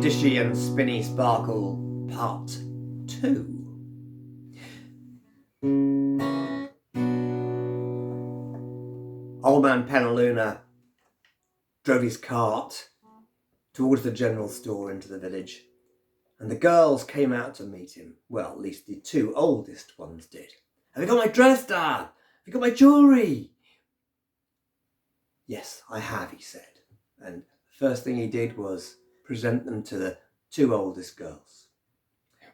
Dishy and Spinny Sparkle Part 2. Old Man Penaluna drove his cart towards the general store into the village, and the girls came out to meet him. Well, at least the two oldest ones did. "Have you got my dress, Dad? Have you got my jewellery?" "Yes, I have," he said. And the first thing he did was present them to the two oldest girls.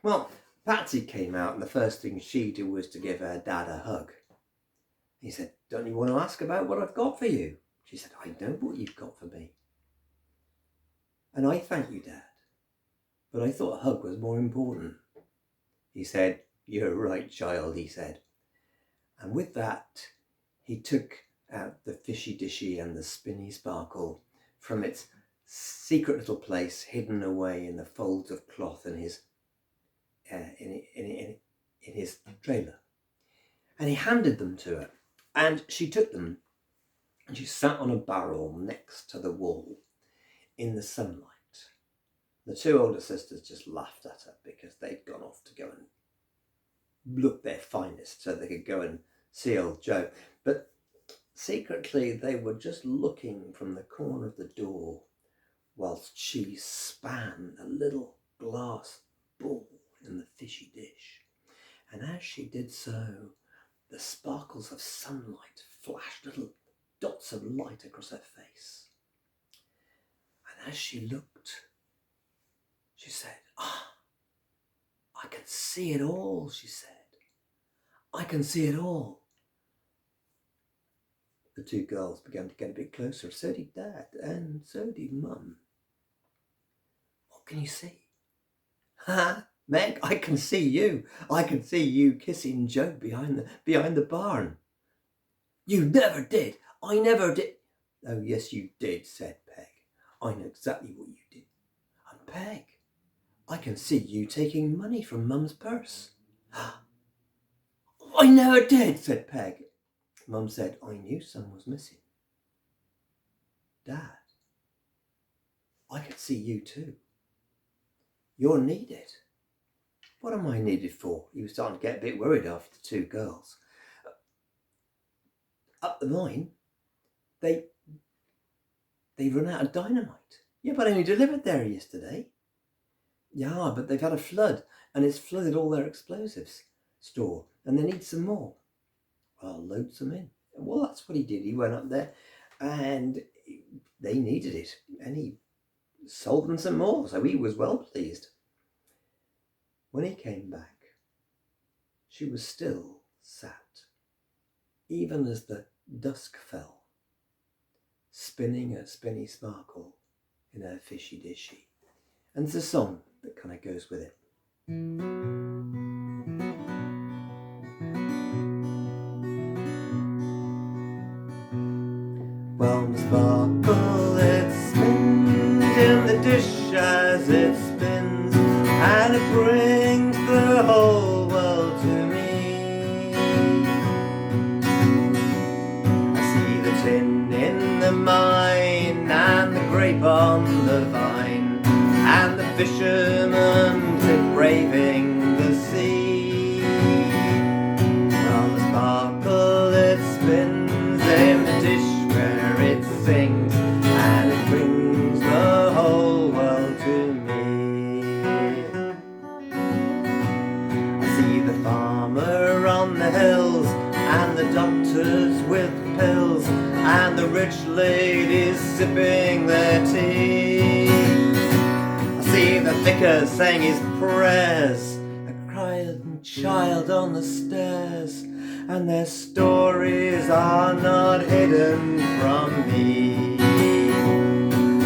Well, Patsy came out, and the first thing she did was to give her dad a hug. He said, "Don't you want to ask about what I've got for you?" She said, "I know what you've got for me." "And I thank you, Dad. But I thought a hug was more important." He said, "You're right, child," he said. And with that, he took out the Fishy Dishy and the Spinny Sparkle from its secret little place hidden away in the folds of cloth in his trailer. And he handed them to her. And she took them and she sat on a barrel next to the wall in the sunlight. The two older sisters just laughed at her because they'd gone off to go and look their finest so they could go and see old Joe. But secretly they were just looking from the corner of the door whilst she span a little glass ball in the fishy dish. And as she did so, the sparkles of sunlight flashed little dots of light across her face. And as she looked, she said, I can see it all," she said. "I can see it all." The two girls began to get a bit closer. So did Dad, and so did Mum. "What can you see?" "Ha, Meg, I can see you. I can see you kissing Joe behind the barn." "You never did. I never did." "Oh, yes, you did," said Peg. "I know exactly what you did. And Peg, I can see you taking money from Mum's purse." "I never did," said Peg. Mum said, "I knew some was missing." "Dad, I can see you too. You're needed." "What am I needed for?" He was starting to get a bit worried after the two girls. "Up the mine, they run out of dynamite." "Yeah, but I only delivered there yesterday." "Yeah, but they've had a flood and it's flooded all their explosives store and they need some more." "Well, load some in." Well, that's what he did. He went up there and they needed it and he sold them some more, so he was well pleased. When he came back, she was still sat, even as the dusk fell, spinning a spinny sparkle in her fishy dishy. And there's a song that kind of goes with it. Well, the sparkle, it spins in the dish as it spins, and it brings the whole world to me. I see the tin in the mine, and the grape on the vine, and the fisherman sit braving the sea. Well, the sparkle, it spins in the dish where it sings, and it brings the whole world to me. I see the farmer on the hills, and the doctors with pills, and the rich ladies sipping their tea. I see the vicar saying his prayers, a crying child on the stairs, and their stories are not hidden from me.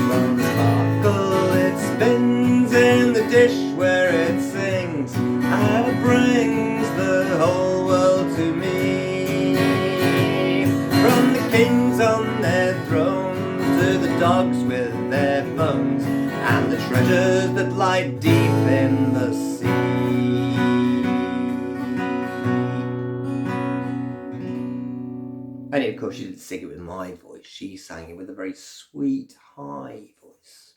From the sparkle, it spins in the dish where it sings, and it brings the whole world to me. From the kings on their thrones to the dogs with their bones, and the treasures that lie deep in the sea. And of course, she didn't sing it with my voice. She sang it with a very sweet, high voice.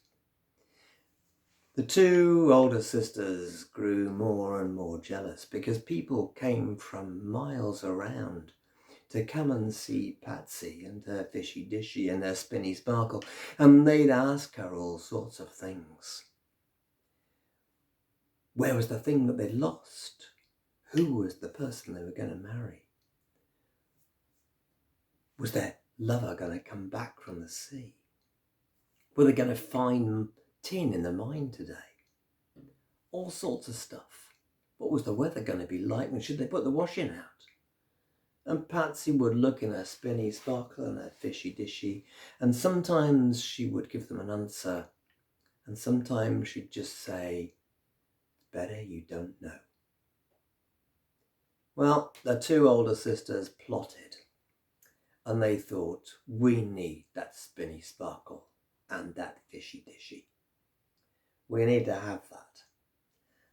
The two older sisters grew more and more jealous because people came from miles around to come and see Patsy and her Fishy Dishy and her Spinny Sparkle, and they'd ask her all sorts of things. Where was the thing that they'd lost? Who was the person they were going to marry? Was their lover going to come back from the sea? Were they going to find tin in the mine today? All sorts of stuff. What was the weather going to be like, and should they put the washing out? And Patsy would look in her Spinny Sparkle and her Fishy Dishy, and sometimes she would give them an answer, and sometimes she'd just say, "Better you don't know." Well, the two older sisters plotted, and they thought, we need that Spinny Sparkle and that Fishy Dishy. We need to have that.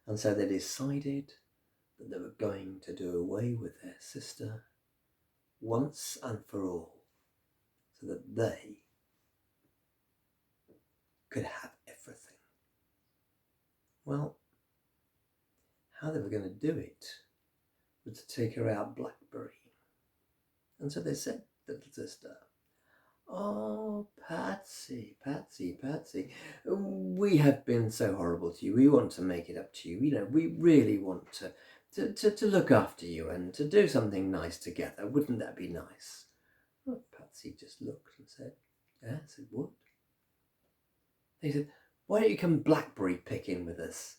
And so they decided that they were going to do away with their sister once and for all, so that they could have everything. Well, how they were going to do it was to take her out blackberry. And so they said to the little sister, "Oh, Patsy, Patsy, Patsy, we have been so horrible to you. We want to make it up to you. You know, we really want to look after you and to do something nice together. Wouldn't that be nice?" Well, Patsy just looked and said, "Yes, it would." They said, "Why don't you come blackberry picking with us?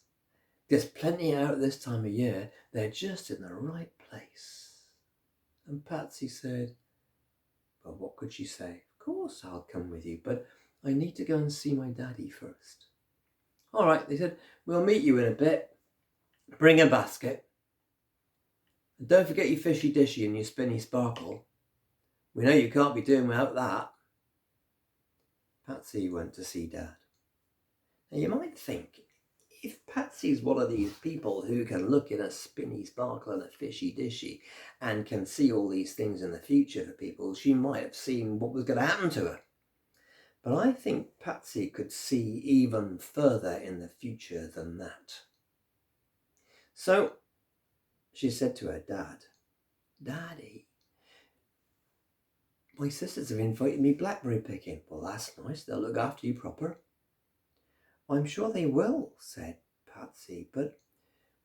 There's plenty out at this time of year. They're just in the right place." And Patsy said, well, what could she say? "Of course I'll come with you, but I need to go and see my daddy first." "All right," they said, "we'll meet you in a bit. Bring a basket. And don't forget your Fishy Dishy and your Spinny Sparkle. We know you can't be doing without that." Patsy went to see Dad. Now you might think, if Patsy's one of these people who can look in a Spinny Sparkle and a Fishy Dishy and can see all these things in the future for people, she might have seen what was going to happen to her. But I think Patsy could see even further in the future than that. So she said to her dad, "Daddy, my sisters have invited me blackberry picking." "Well, that's nice. They'll look after you proper." "I'm sure they will," said Patsy, "but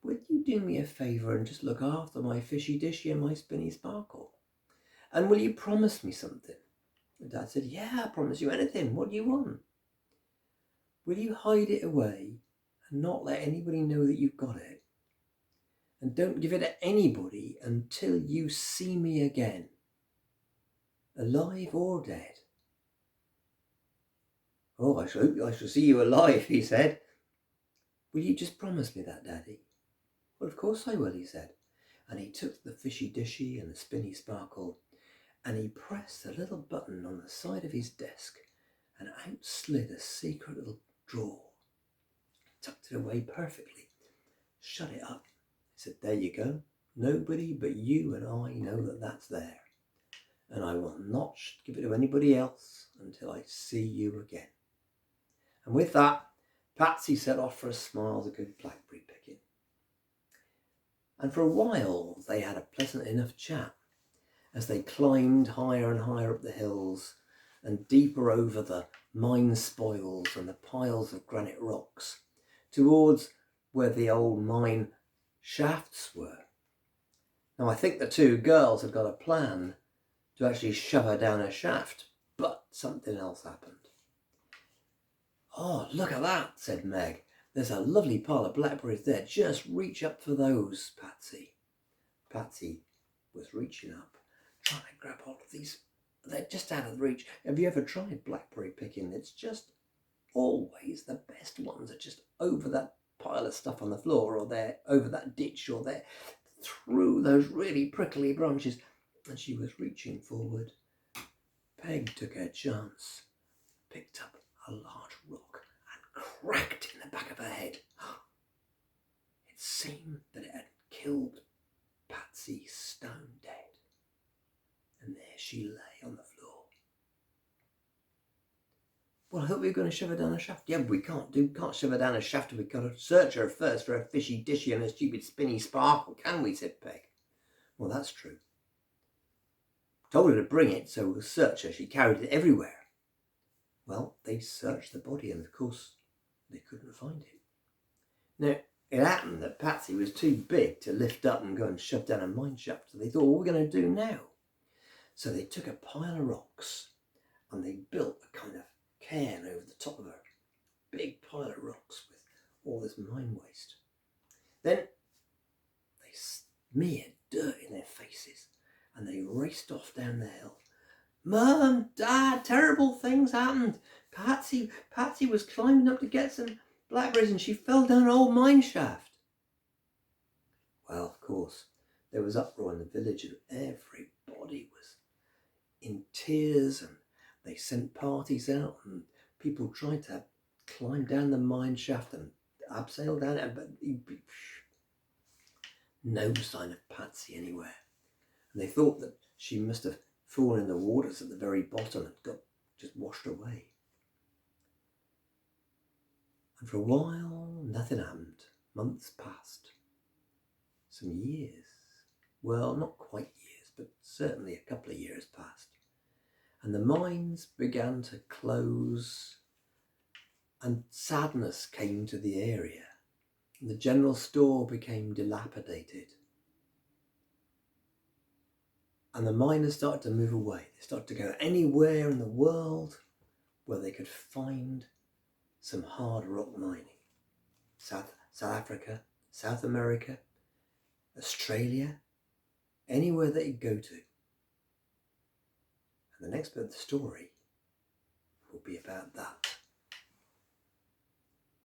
would you do me a favour and just look after my Fishy Dishy and my Spinny Sparkle? And will you promise me something?" And Dad said, "Yeah, I promise you anything. What do you want?" "Will you hide it away and not let anybody know that you've got it? And don't give it to anybody until you see me again, alive or dead." "Oh, I shall see you alive," he said. "Will you just promise me that, Daddy?" "Well, of course I will," he said. And he took the Fishy Dishy and the Spinny Sparkle and he pressed a little button on the side of his desk and out slid a secret little drawer. Tucked it away perfectly, shut it up. He said, "There you go. Nobody but you and I know that that's there. And I will not give it to anybody else until I see you again." And with that, Patsy set off for a smile to go blackberry picking. And for a while they had a pleasant enough chat as they climbed higher and higher up the hills and deeper over the mine spoils and the piles of granite rocks towards where the old mine shafts were. Now I think the two girls had got a plan to actually shove her down a shaft, but something else happened. "Oh, look at that," said Meg. "There's a lovely pile of blackberries there. Just reach up for those, Patsy." Patsy was reaching up, trying to grab hold of these. They're just out of reach. Have you ever tried blackberry picking? It's just always the best ones are just over that pile of stuff on the floor, or they're over that ditch, or they're through those really prickly branches. And she was reaching forward. Peg took her chance, picked up a large rock and cracked in the back of her head. It seemed that it had killed Patsy stone dead, and there she lay on the floor. Well, I hope we're going to shove her down a shaft. Yeah, but we can't shove her down a shaft. We've got to search her first for a fishy, dishy and a stupid spinny sparkle, can we? Said Peg. Well, that's true. Told her to bring it, so we'll search her. She carried it everywhere. Well, they searched the body, and of course, they couldn't find it. Now, it happened that Patsy was too big to lift up and go and shove down a mine shaft, so they thought, what are we going to do now? So they took a pile of rocks, and they built a kind of cairn over the top of her. Big pile of rocks with all this mine waste. Then they smeared dirt in their faces, and they raced off down the hill. Mum, Dad, terrible things happened. Patsy was climbing up to get some blackberries and she fell down an old mine shaft. Well, of course, there was uproar in the village and everybody was in tears, and they sent parties out and people tried to climb down the mine shaft and abseil down it, but no sign of Patsy anywhere. And they thought that she must have fallen in the waters at the very bottom and got just washed away. And for a while, nothing happened. Months passed. Some years. Well, not quite years, but certainly a couple of years passed. And the mines began to close, and sadness came to the area. And the general store became dilapidated. And the miners started to move away. They started to go anywhere in the world where they could find some hard rock mining. South Africa, South America, Australia, anywhere they could go to. And the next bit of the story will be about that.